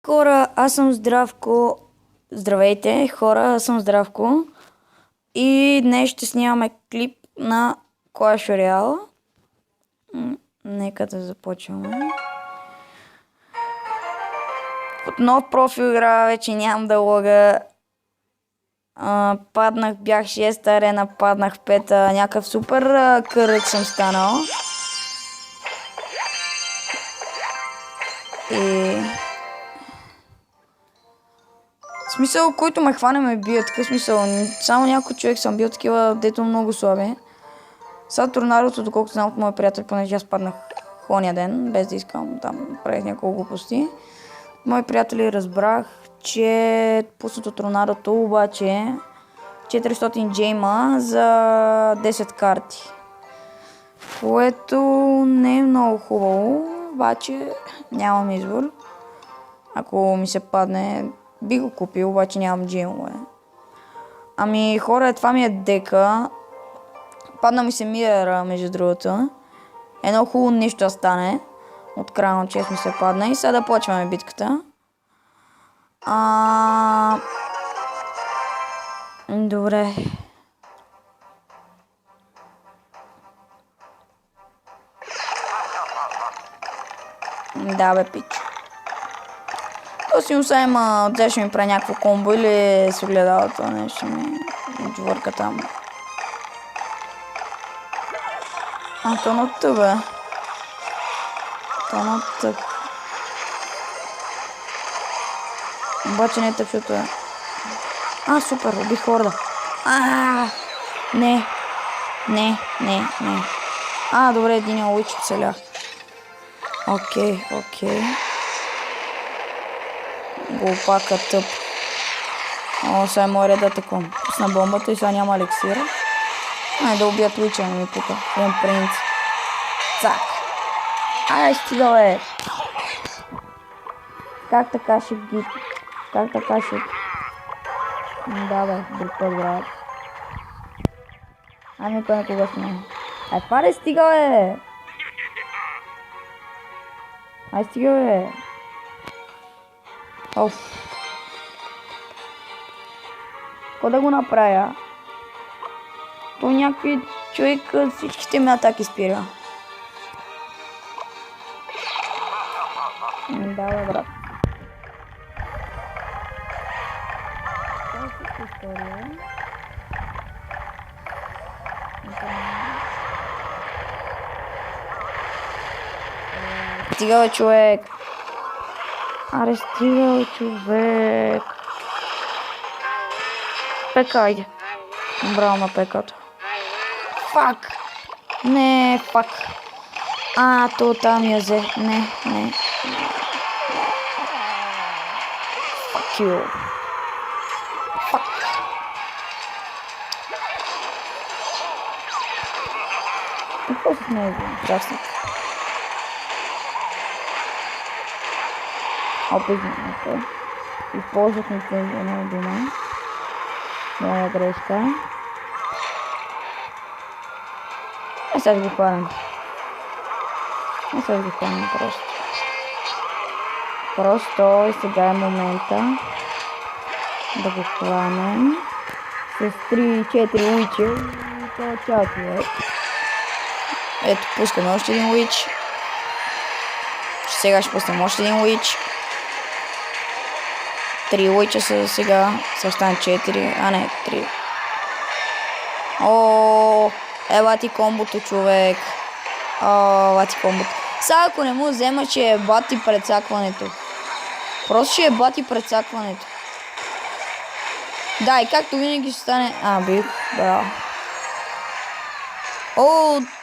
Хора, аз съм Здравко. Здравейте, хора, аз съм Здравко. И днес ще снимаме клип на Clash Royale. Нека да започваме. От нов профил игра, вече нямам да лъга. Паднах, бях 6-та арена, паднах в 5-та. Някакъв супер кърък съм станал. И... смисъл, който ме хване ме бие, такъв смисъл. Само някой човек съм бил такива, дето много слаби. Сега торнадото, доколкото знам от моя приятел, понеже аз паднах хония ден, без да искам, там правих няколко глупости. Мои приятели разбрах, че пуснато торнадото, обаче 400 джейма за 10 карти. Което не е много хубаво, обаче нямам избор. Ако ми се падне, би го купил, обаче нямам джеймове. Ами хора, това ми е дека. Падна ми се мирера, между другото. Едно хубаво нещо да стане. От края на 6 ми се падна и сега да почваме битката. Добре. Да бе, пич. То си усаем, дзе ще ми прави някакво комбо или с огледалото, нещо ми отвърка там. То на тъп, бе. То на тъп. Обаче не е тъпшото е. Супер, убих хорда. Не. Добре, един уич оцелях. Окей. Глупака тъп. Сега е мой ред да теком. Пусна бомбата и сега няма еликсира. Да убият уича, не ми пука. Имам принц. Цак. Стига, бе. Как така ще ги... Как така ще... Да, бе, друг път, брат. Кой на кога сме? Паре, стига, бе. Стига, бе. Какво да го направя? То някакви човек всичките ми атаки спира. Да, бе, брат. Това е всичко история. Стига, бе, човек. Стига, бе, човек. Пека, айде. Браво на пеката. Фак! Не, фак. То там я взе. Не. Fuck you. Фак. Какво с него? Частник. Опизнахме. Използвахме цензурна дума. Моя грешка. Сега го хванем. Просто и сега е момента да го хванем с 3-4 уича и това е цял човек. Ето, пускаме още един уич. Сега ще пуснем още един уич. 3 уича са сега. Са остане 4. Не, 3. Ева ти комбото, човек. Ева ти комбото. Сега ако не му взема, ще е бати прецакването. Просто ще е бати прецакването. Да, и както винаги ще стане... бих. Браво.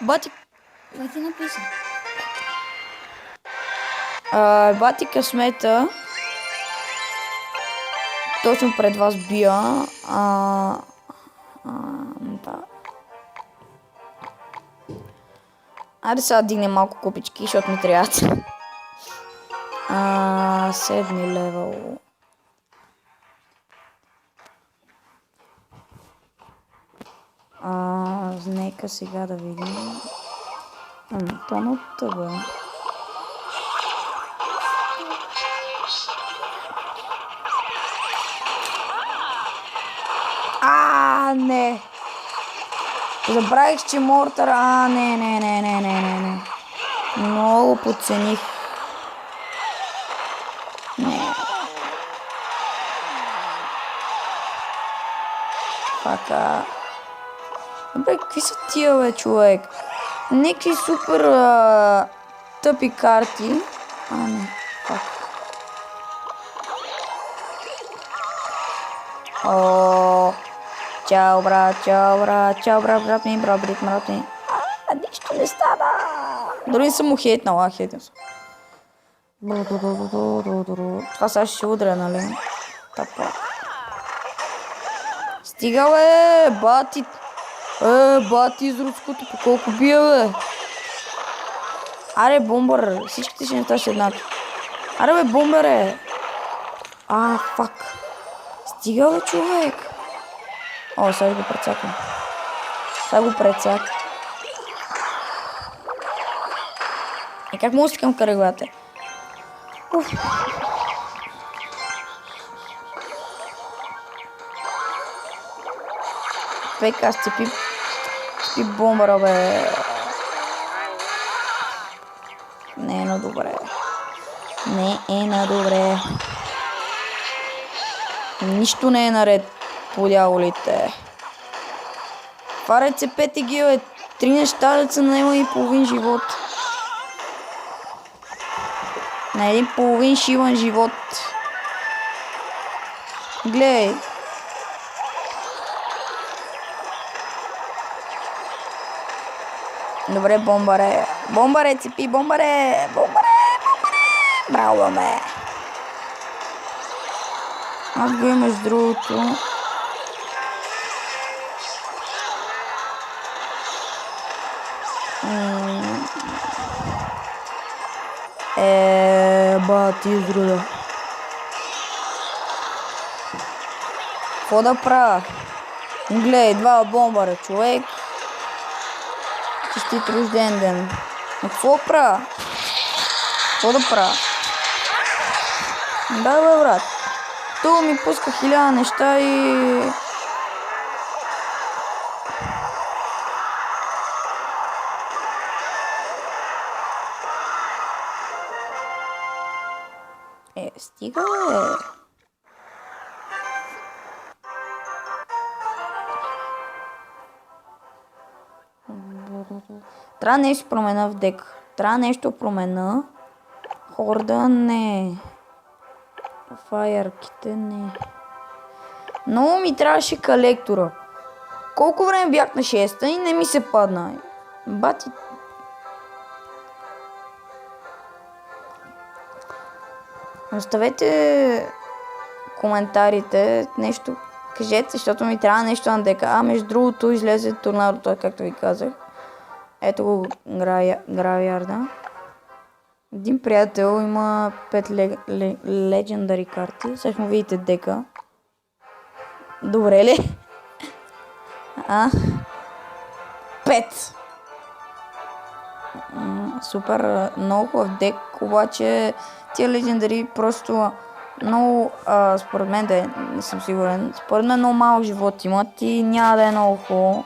Бати... Бати написа. Бати късмета. Точно пред вас бия. Да. Айде сега дигнем малко купички, защото ми трябват. 7 левел. Нека сега да видим. То на тъба. Не. Забравих, че Мортър... Не. Много подцених. Не. Фака. Добре, какви са тия, бе, човек? Некви супер тъпи карти. Не. Фак. Чао, брат ми. Нищо не стана. Дори не съм му хейтнал, хейтнал съм. Това сега ще се удря, нали? Тапа. Стига, бе, бати. Бати изрудското, по колко бия, бе. Аре, бомбър, всичките си неща са еднакви. Аре, бе, бомбър. Фак. Стига, бе, човек. Сега го прецакам. Как му стикам кръглате? Века, сцепи бомбара, бе. Не е на добре. Нищо не е наред, по дяволите. Това рецепете ги, бе. 3 неща да са на и половин живот. На един половин шиван живот. Гледай. Добре, бомбаре. Бомбаре, цепи, бомбаре. Браво, ме. Аз го имаш другото. Бати изруда. Какво да правя? Гледай, 2 бомбара, човек. Честит рожден ден. Но какво правя? Да, бе, брат. То ми пуска 1000 неща и... Стига, бе. Трябва нещо променя в дека. Хорда не. Фаерките не. Много ми трябваше колектора. Колко време бях на 6-та и не ми се падна. Бати. Оставете коментарите, нещо кажете, защото ми трябва нещо на дека. Между другото излезе торнадото, както ви казах. Ето го гравиарда. Един приятел има 5 легендари карти. Сега ще му видите дека. Добре ли? 5. Супер, много хубав дек, обаче тия легендари просто много, според мен, не съм сигурен, според мен много малък живот имат и няма да е много хубаво.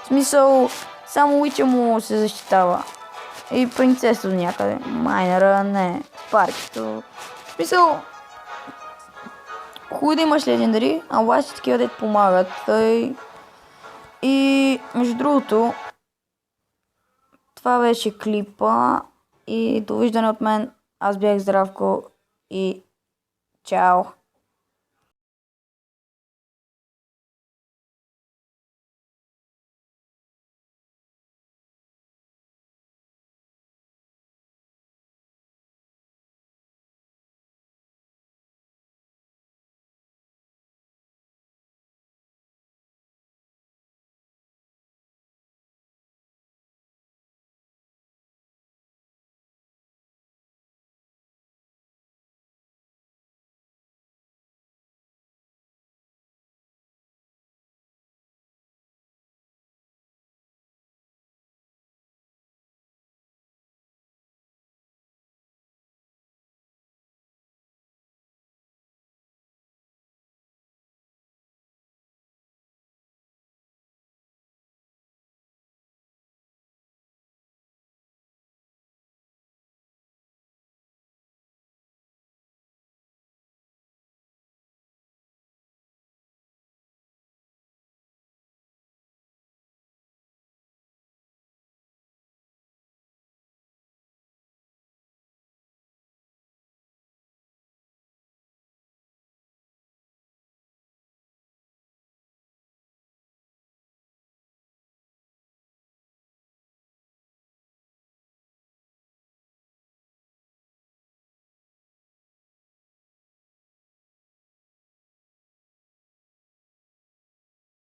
В смисъл, само Уича му се защитава. И принцеса до някъде. Майнера, не. Паркито. В смисъл, хубаво да имаш легендари, а обаче такива дет помагат. И между другото, това беше клипа и довиждане от мен. Аз бях Здравко и чао!